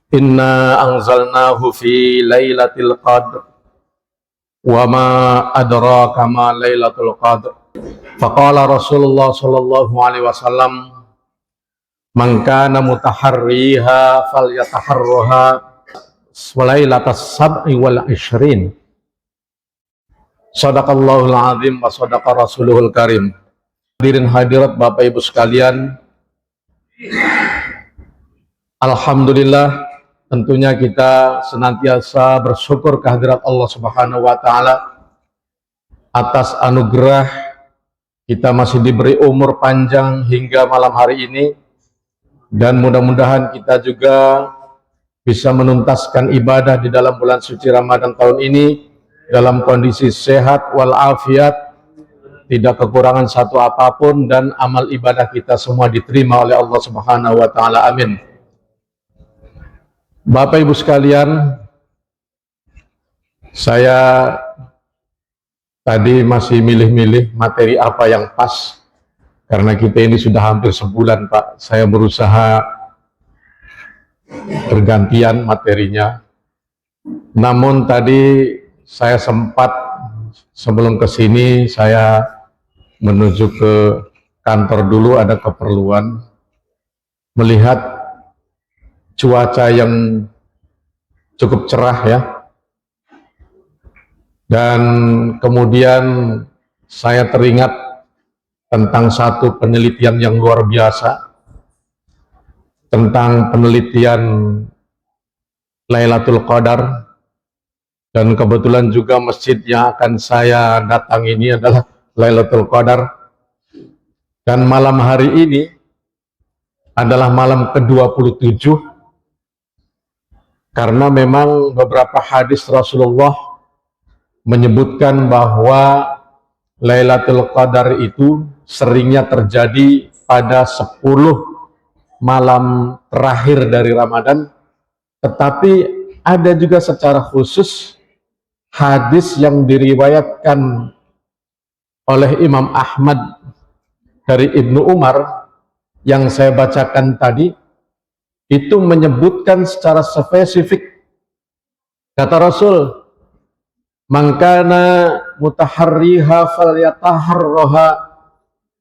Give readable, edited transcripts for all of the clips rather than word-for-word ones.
Inna anzalnahu fi lailatul qadr wa ma adraka ma lailatul qadr. Faqala Rasulullah sallallahu alaihi wasallam, man kana mutaharriha falyataharraha walailatas sab'i wal ishrin. Shadaqallahul azim wa shadaqa rasuluhul karim. Hadirin hadirat Bapak Ibu sekalian, alhamdulillah, tentunya kita senantiasa bersyukur kehadirat Allah Subhanahu wa taala atas anugerah kita masih diberi umur panjang hingga malam hari ini, dan mudah-mudahan kita juga bisa menuntaskan ibadah di dalam bulan suci Ramadan tahun ini dalam kondisi sehat walafiat, tidak kekurangan satu apapun, dan amal ibadah kita semua diterima oleh Allah Subhanahu wa taala. Amin. Bapak Ibu sekalian, saya tadi masih milih-milih materi apa yang pas, karena kita ini sudah hampir sebulan, Pak. Saya berusaha bergantian materinya. Namun tadi saya sempat, sebelum ke sini saya menuju ke kantor dulu, ada keperluan, melihat cuaca yang cukup cerah ya. Dan kemudian saya teringat tentang satu penelitian yang luar biasa, tentang penelitian Lailatul Qadar. Dan kebetulan juga masjid yang akan saya datang ini adalah Lailatul Qadar. Dan malam hari ini adalah malam ke-27, karena memang beberapa hadis Rasulullah menyebutkan bahwa Lailatul Qadar itu seringnya terjadi pada 10 malam terakhir dari Ramadan. Tetapi ada juga secara khusus hadis yang diriwayatkan oleh Imam Ahmad dari Ibnu Umar yang saya bacakan tadi, itu menyebutkan secara spesifik, kata Rasul, man kana mutaharriha falyataharraha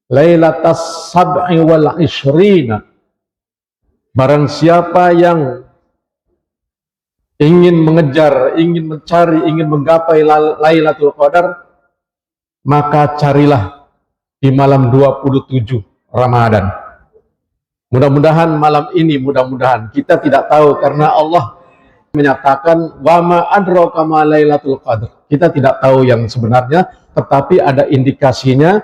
lailatas sab'i wal ishrina. Barang siapa yang ingin mengejar, ingin mencari, ingin menggapai Lailatul Qadar, maka carilah di malam 27 Ramadan. Mudah-mudahan malam ini, mudah-mudahan, kita tidak tahu, karena Allah menyatakan wa ma adraka ma lailatul qadr. Kita tidak tahu yang sebenarnya, tetapi ada indikasinya,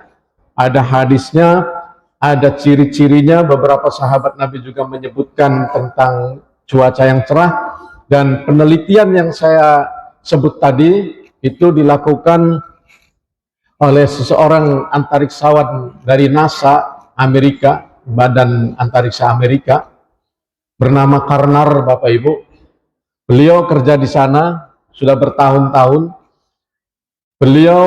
ada hadisnya, ada ciri-cirinya. Beberapa sahabat Nabi juga menyebutkan tentang cuaca yang cerah. Dan penelitian yang saya sebut tadi itu dilakukan oleh seseorang antariksawan dari NASA Amerika, Badan Antariksa Amerika, bernama Karnar, Bapak Ibu. Beliau kerja di sana sudah bertahun-tahun. Beliau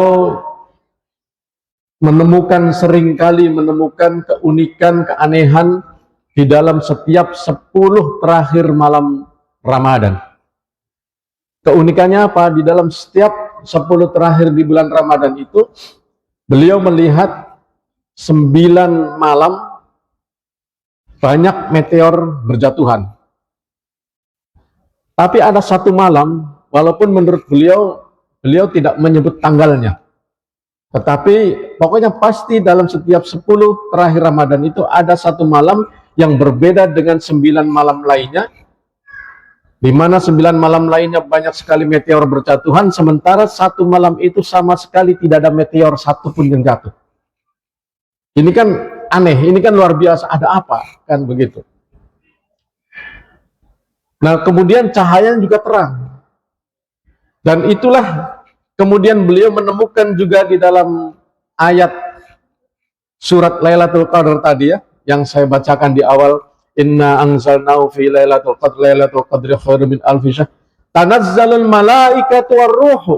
seringkali menemukan keunikan, keanehan di dalam setiap 10 terakhir malam Ramadan. Keunikannya apa? Di dalam setiap 10 terakhir di bulan Ramadan itu, beliau melihat 9 malam banyak meteor berjatuhan. Tapi ada satu malam, walaupun menurut beliau tidak menyebut tanggalnya, tetapi pokoknya pasti dalam setiap 10 terakhir Ramadan itu ada satu malam yang berbeda dengan 9 malam lainnya, di mana 9 malam lainnya banyak sekali meteor berjatuhan, sementara satu malam itu sama sekali tidak ada meteor satupun yang jatuh. Ini kan aneh, ini kan luar biasa, ada apa? Kan begitu. Nah, kemudian cahayanya juga terang. Dan itulah kemudian beliau menemukan juga di dalam ayat surat Lailatul Qadar tadi ya, yang saya bacakan di awal, inna anzalnahu fi lailatul qadri khairum min alfi syahr tanazzalul malaikatu warruhu.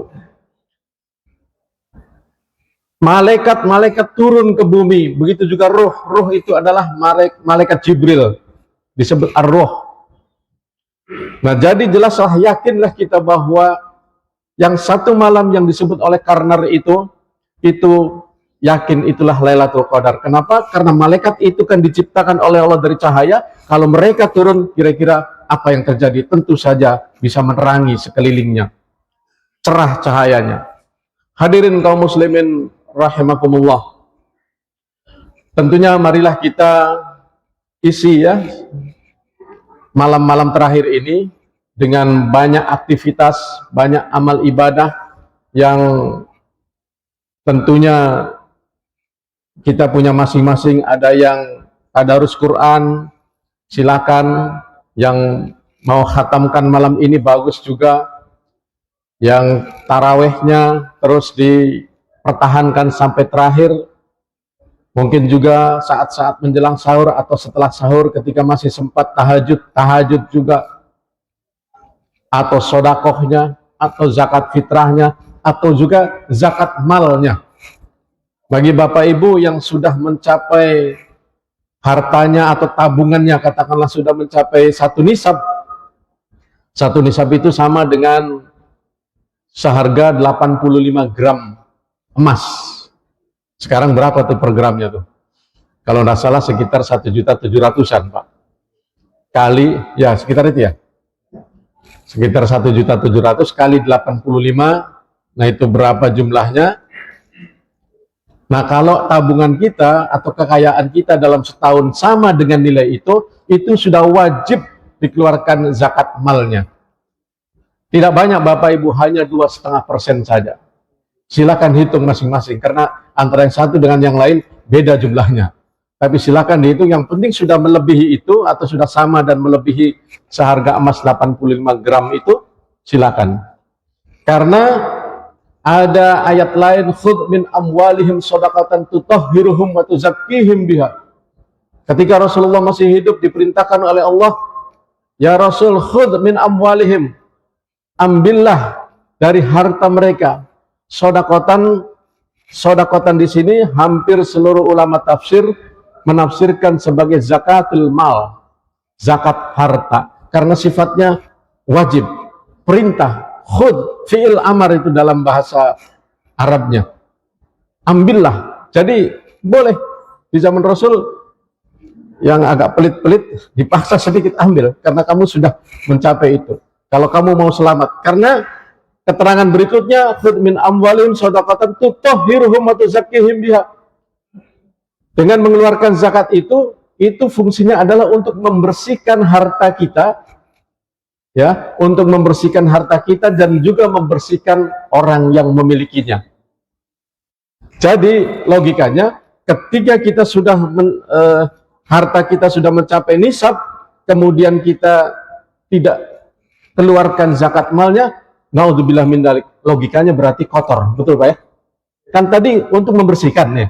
Malaikat-malaikat turun ke bumi, begitu juga ruh. Ruh itu adalah malaikat Jibril, disebut ar-ruh. Nah, jadi jelaslah, yakinlah kita bahwa yang satu malam yang disebut oleh Karnar itu yakin itulah Lailatul Qadar. Kenapa? Karena malaikat itu kan diciptakan oleh Allah dari cahaya. Kalau mereka turun, kira-kira apa yang terjadi? Tentu saja bisa menerangi sekelilingnya, cerah cahayanya. Hadirin kaum muslimin rahimakumullah. Tentunya marilah kita isi ya malam-malam terakhir ini dengan banyak aktivitas, banyak amal ibadah yang tentunya kita punya masing-masing. Ada yang tadarus Quran, silakan. Yang mau khatamkan malam ini bagus juga. Yang tarawehnya terus dipertahankan sampai terakhir. Mungkin juga saat-saat menjelang sahur atau setelah sahur ketika masih sempat tahajud juga. Atau sodakohnya, atau zakat fitrahnya, atau juga zakat malnya. Bagi Bapak Ibu yang sudah mencapai hartanya atau tabungannya, katakanlah sudah mencapai 1 nisab. 1 nisab itu sama dengan seharga 85 gram emas. Sekarang berapa tuh per gramnya tuh? Kalau tidak salah sekitar 1.700.000-an, Pak. Kali, ya sekitar itu ya. Sekitar 1.700.000 kali 85, nah itu berapa jumlahnya? Nah, kalau tabungan kita atau kekayaan kita dalam setahun sama dengan nilai itu sudah wajib dikeluarkan zakat malnya. Tidak banyak Bapak Ibu, hanya 2,5% saja. Silakan hitung masing-masing, karena antara yang satu dengan yang lain beda jumlahnya. Tapi silakan dihitung, yang penting sudah melebihi itu atau sudah sama dan melebihi seharga emas 85 gram itu, silakan. Karena ada ayat lain, khudh min amwalihim shadaqatan tutahhiruhum wa tuzakkihim biha. Ketika Rasulullah masih hidup diperintahkan oleh Allah, ya Rasul, khudh min amwalihim, ambillah dari harta mereka. Shadaqatan di sini hampir seluruh ulama tafsir menafsirkan sebagai zakatul mal, zakat harta, karena sifatnya wajib, perintah. Khud, fi'il amar itu dalam bahasa Arabnya. Ambillah. Jadi boleh di zaman Rasul yang agak pelit-pelit dipaksa sedikit ambil, karena kamu sudah mencapai itu. Kalau kamu mau selamat, karena keterangan berikutnya, khud min amwalihim shadaqatan tutahhiruhum wa tuzakkihim biha. Dengan mengeluarkan zakat itu fungsinya adalah untuk membersihkan harta kita, ya, untuk membersihkan harta kita dan juga membersihkan orang yang memilikinya. Jadi logikanya, ketika kita sudah harta kita sudah mencapai nisab, kemudian kita tidak keluarkan zakat malnya, naudzubillah min dzalik, logikanya berarti kotor, betul Pak ya? Kan tadi untuk membersihkan ya.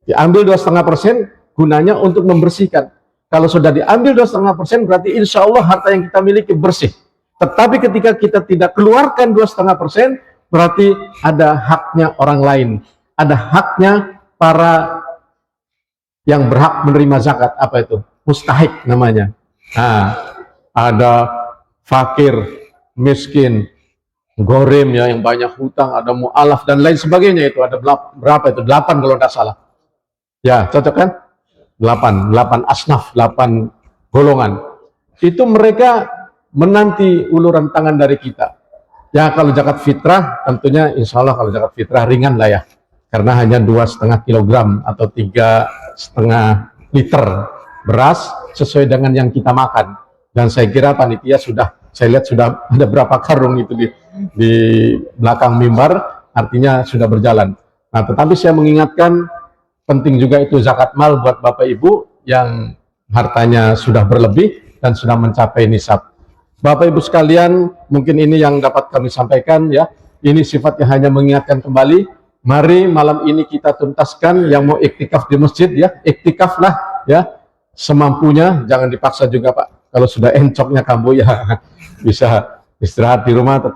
Diambil 2,5%, gunanya untuk membersihkan. Kalau sudah diambil 2,5%, berarti insya Allah harta yang kita miliki bersih. Tetapi ketika kita tidak keluarkan 2,5%, berarti ada haknya orang lain. Ada haknya para yang berhak menerima zakat. Apa itu? Mustahik namanya. Nah, ada fakir, miskin, gorim ya, yang banyak hutang, ada mu'alaf dan lain sebagainya. Itu ada berapa itu? 8 kalau tidak salah. Ya, cocok kan? 8 asnaf, 8 golongan. Itu mereka menanti uluran tangan dari kita. Ya, kalau zakat fitrah, tentunya insya Allah kalau zakat fitrah ringan lah ya. Karena hanya 2,5 kilogram atau 3,5 liter beras sesuai dengan yang kita makan. Dan saya kira panitia saya lihat sudah ada berapa karung itu di belakang mimbar, artinya sudah berjalan. Nah, tetapi saya mengingatkan, penting juga itu zakat mal buat Bapak Ibu yang hartanya sudah berlebih dan sudah mencapai nisab. Bapak Ibu sekalian, mungkin ini yang dapat kami sampaikan ya. Ini sifatnya hanya mengingatkan kembali. Mari malam ini kita tuntaskan. Yang mau iktikaf di masjid ya, iktikaflah ya, semampunya, jangan dipaksa juga Pak. Kalau sudah encoknya kambuh ya bisa istirahat di rumah tetap